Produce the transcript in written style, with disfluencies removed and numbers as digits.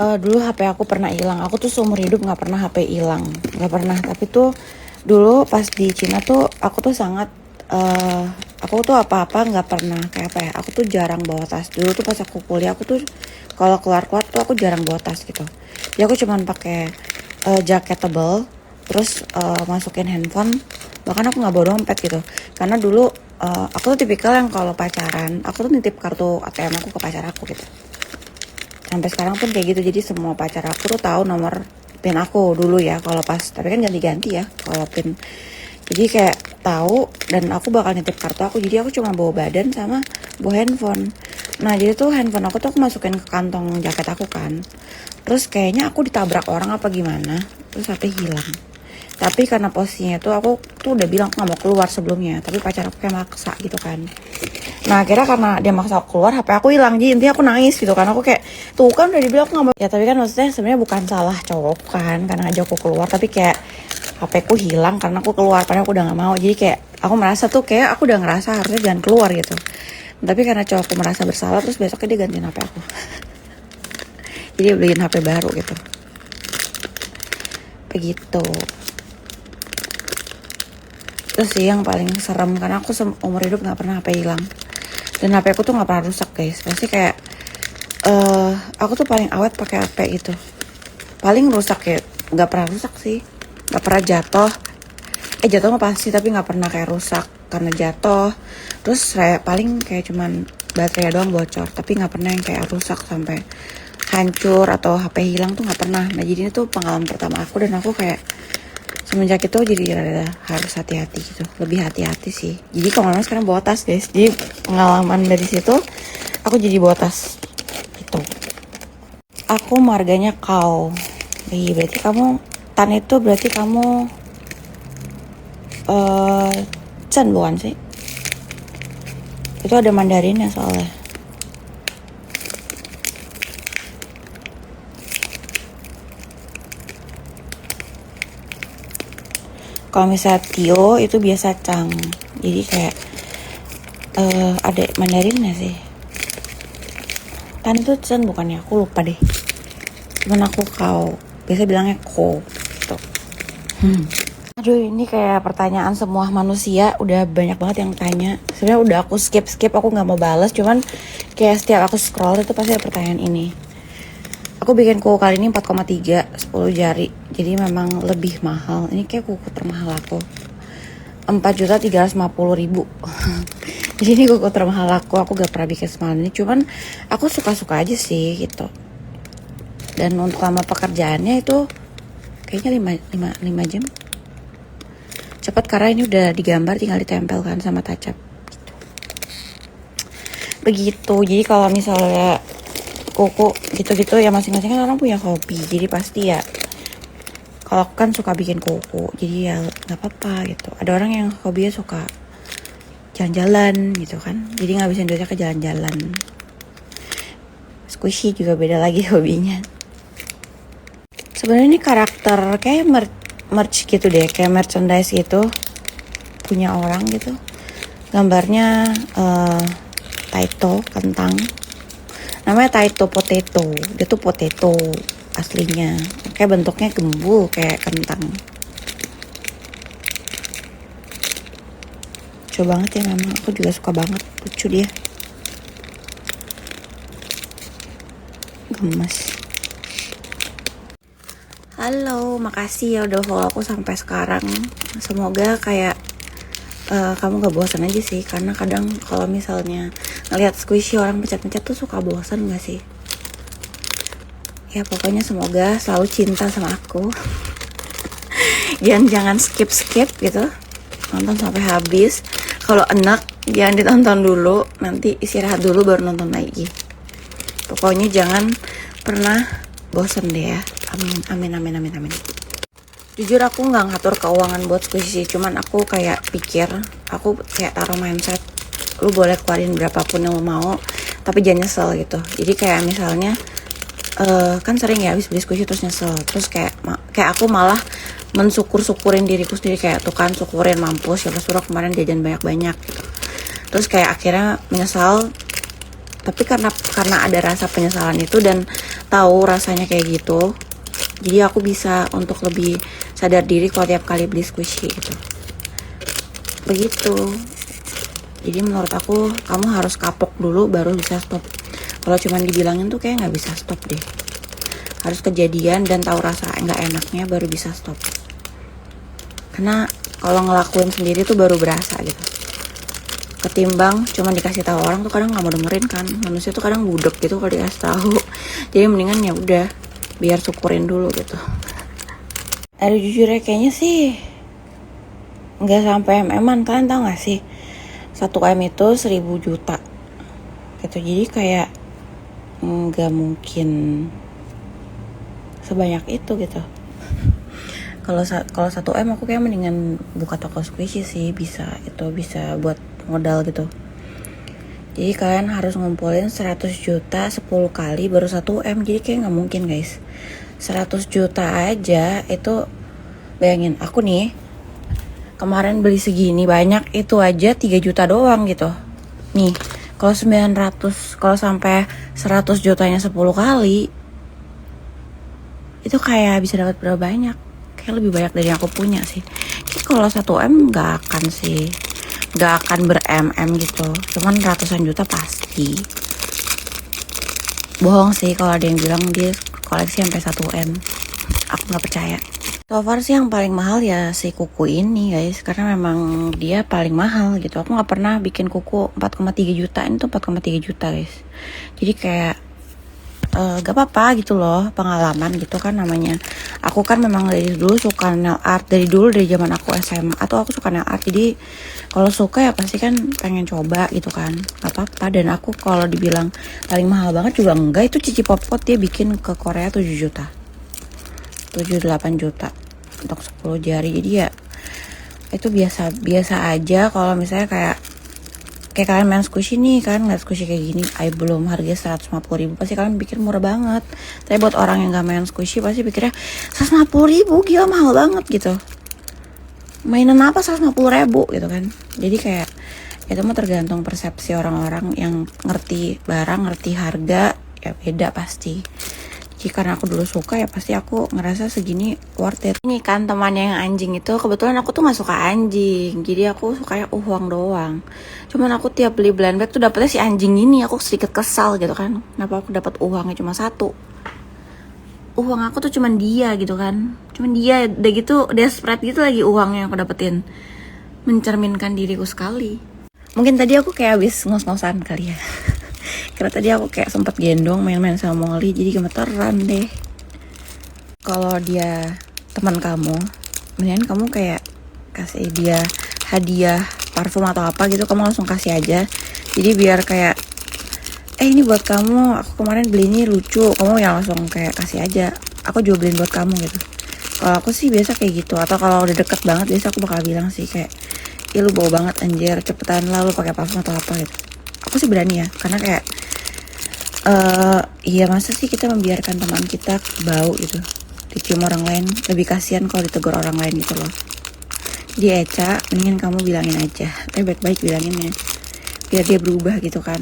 Dulu HP aku pernah hilang. Aku tuh seumur hidup nggak pernah HP hilang, nggak pernah. Tapi tuh dulu pas di Cina tuh aku tuh sangat aku tuh apa-apa nggak pernah kayak apa ya. Aku tuh jarang bawa tas. Dulu tuh pas aku kuliah aku tuh kalau keluar-keluar tuh aku jarang bawa tas gitu. Jadi aku cuman pakai jaket tebal, terus masukin handphone. Bahkan aku nggak bawa dompet gitu. Karena dulu aku tuh tipikal yang kalau pacaran, aku tuh nitip kartu ATM aku ke pacar aku gitu. Sampai sekarang pun kayak gitu, jadi semua pacar aku tuh tahu nomor pin aku dulu ya kalau pas, tapi kan ganti-ganti ya kalau pin. Jadi kayak tahu, dan aku bakal nitip kartu aku, jadi aku cuma bawa badan sama bawa handphone. Nah jadi tuh handphone aku tuh aku masukin ke kantong jaket aku kan, terus kayaknya aku ditabrak orang apa gimana, terus HP hilang. Tapi karena posisinya tuh aku tuh udah bilang aku gak mau keluar sebelumnya, tapi pacar aku kayak maksa gitu kan. Nah akhirnya karena dia maksa aku keluar, HP aku hilang. Jadi intinya aku nangis gitu kan. Aku kayak, tuh kan udah dibilang aku gak mau. Ya tapi kan maksudnya sebenarnya bukan salah cowok kan, karena ngajak aku keluar. Tapi kayak HP ku hilang karena aku keluar, padahal aku udah gak mau. Jadi kayak aku merasa tuh kayak aku udah ngerasa harusnya jangan keluar gitu. Tapi karena cowokku merasa bersalah, terus besoknya dia gantiin HP aku. Jadi beliin HP baru gitu. Begitu. Itu sih yang paling serem, karena aku umur hidup gak pernah HP hilang. Dan HP aku tuh gak pernah rusak guys. Pasti kayak aku tuh paling awet pakai HP gitu. Paling rusak ya gak pernah rusak sih, gak pernah jatuh. Jatuh mah pasti, tapi gak pernah kayak rusak karena jatuh. Terus kayak paling kayak cuman baterai doang bocor, tapi gak pernah yang kayak rusak sampai hancur atau HP hilang tuh gak pernah. Nah jadi ini tuh pengalaman pertama aku, dan aku kayak semenjak itu jadi rada harus hati-hati gitu, lebih hati-hati sih. Jadi kalau sekarang bawa tas guys. Jadi pengalaman dari situ aku jadi bawa tas itu. Aku marganya kau. Berarti kamu tan itu berarti kamu Chen bukan sih? Itu ada Mandarinnya soalnya. Kalau misalnya Tio itu biasa Chang. Jadi kayak ada Mandarinnya sih. Tan itu Chen bukannya, aku lupa deh. Cuman aku kau, biasa bilangnya ko gitu. Aduh ini kayak pertanyaan semua manusia, udah banyak banget yang tanya. Sebenarnya udah aku skip, aku nggak mau balas. Cuman kayak setiap aku scroll itu pasti ada pertanyaan ini. Aku bikin kuku kali ini 4,3, 10 jari. Jadi memang lebih mahal. Ini kayak kuku termahal aku. 4.350.000. Jadi ini kuku termahal aku gak pernah bikin semalam ini. Cuman aku suka-suka aja sih gitu. Dan untuk lama pekerjaannya itu kayaknya 5 jam. Cepat karena ini udah digambar, tinggal ditempel kan sama touch up gitu. Begitu. Jadi kalau misalnya kuku gitu-gitu ya, masing-masing kan orang punya hobi. Jadi pasti ya, kalau aku kan suka bikin kuku, jadi ya nggak apa-apa gitu. Ada orang yang hobinya suka jalan-jalan gitu kan, jadi ngabisin duitnya ke jalan-jalan. Squishy juga beda lagi hobinya. Sebenarnya ini karakter kayak merch gitu deh, kayak merchandise gitu, punya orang gitu. Gambarnya Taito kentang. Namanya Taito Potato. Dia tuh potato aslinya. Kayak bentuknya gembul kayak kentang. Lucu banget ya memang. Aku juga suka banget. Lucu dia. Gemes. Halo, makasih ya udah follow aku sampai sekarang. Semoga kayak kamu gak bosan aja sih. Karena kadang kalau misalnya ngeliat squishy orang pencet-pencet tuh suka bosan gak sih? Ya pokoknya semoga selalu cinta sama aku. Jangan skip gitu, nonton sampai habis. Kalau enak jangan ditonton dulu, nanti istirahat dulu baru nonton lagi. Pokoknya jangan pernah bosan deh ya. Amin. Jujur aku nggak ngatur keuangan buat squishy, cuman aku kayak pikir, aku kayak taruh mindset, lu boleh keluarin berapapun yang lu mau, tapi jangan nyesel gitu. Jadi kayak misalnya kan sering ya habis beli squishy terus nyesel, terus kayak aku malah mensyukurin diriku sendiri, kayak tuh kan syukurin mampus siapa suruh kemarin jajan banyak gitu. Terus kayak akhirnya menyesal Tapi karena ada rasa penyesalan itu dan tahu rasanya kayak gitu, jadi aku bisa untuk lebih sadar diri kalau tiap kali beli squishy gitu. Begitu. Jadi menurut aku kamu harus kapok dulu baru bisa stop. Kalau cuman dibilangin tuh kayak nggak bisa stop deh. Harus kejadian dan tahu rasa nggak enaknya baru bisa stop. Karena kalau ngelakuin sendiri tuh baru berasa gitu. Ketimbang cuman dikasih tahu orang tuh kadang nggak mau dengerin kan. Manusia tuh kadang budek gitu kalau dikasih tahu. Jadi mendingan ya udah biar syukurin dulu gitu. Aduh jujur ya kayaknya sih nggak sampai MM-an. Kalian tau nggak sih? 1M itu 1000 juta gitu. Jadi kayak nggak mungkin sebanyak itu gitu. Kalau 1M aku kayak mendingan buka toko squishy sih, bisa buat modal gitu. Jadi kalian harus ngumpulin 100 juta 10 kali baru 1M. Jadi kayak nggak mungkin guys. 100 juta aja itu, bayangin aku nih kemarin beli segini banyak, itu aja 3 juta doang gitu. Nih, kalau 900, kalau sampai 100 jutanya 10 kali, itu kayak bisa dapat berapa banyak? Kayak lebih banyak dari yang aku punya sih. Kayak kalau 1M nggak akan sih. Nggak akan ber-MM gitu. Cuman ratusan juta pasti. Bohong sih kalau ada yang bilang dia koleksi sampai 1M. Aku nggak percaya. So far sih yang paling mahal ya si kuku ini guys, karena memang dia paling mahal gitu. Aku nggak pernah bikin kuku 4,3 juta, ini tuh 4,3 juta guys. Jadi kayak gak apa-apa gitu loh, pengalaman gitu kan namanya. Aku kan memang dari dulu suka nail art, dari zaman aku SMA atau aku suka nail art. Jadi kalau suka ya pasti kan pengen coba gitu kan, gak apa-apa. Dan aku kalau dibilang paling mahal banget juga enggak. Itu Cici Popot dia bikin ke Korea 7 juta 7-8 juta untuk 10 jari. Jadi ya itu biasa aja. Kalau misalnya kayak kalian main squishy nih kan, nggak squishy kayak gini, belum harga 150.000 pasti kalian pikir murah banget. Tapi buat orang yang nggak main squishy pasti pikirnya 150.000 gila mahal banget gitu. Mainan apa 150.000 gitu kan. Jadi kayak itu mah tergantung persepsi orang-orang yang ngerti barang, ngerti harga, ya beda pasti. Jadi karena aku dulu suka ya pasti aku ngerasa segini worth it. Ini kan temannya yang anjing itu, kebetulan aku tuh gak suka anjing, jadi aku sukanya uang doang. Cuman aku tiap beli blend bag tuh dapetnya si anjing ini, aku sedikit kesal gitu kan. Kenapa aku dapat uangnya cuma satu? Uang aku tuh cuman dia gitu kan. Cuman dia, udah gitu desperate gitu lagi uangnya yang aku dapetin. Mencerminkan diriku sekali. Mungkin tadi aku kayak habis ngos-ngosan kali ya. Karena tadi aku kayak sempat gendong main-main sama Molly, jadi gemeteran deh. Kalau dia teman kamu, mendingan kamu kayak kasih dia hadiah parfum atau apa gitu, kamu langsung kasih aja. Jadi biar kayak ini buat kamu, aku kemarin beli ini lucu, kamu yang langsung kayak kasih aja, aku juga beliin buat kamu gitu. Kalau aku sih biasa kayak gitu. Atau kalau udah deket banget biasa aku bakal bilang sih kayak, ih lu bau banget anjir, cepetan lah lu pakai parfum atau apa gitu. Aku sih berani ya, karena kayak iya masa sih kita membiarkan teman kita bau gitu, dicium orang lain. Lebih kasihan kalau ditegur orang lain gitu loh. Jadi Eca, mendingan kamu bilangin aja, tapi baik-baik bilanginnya biar dia berubah gitu kan.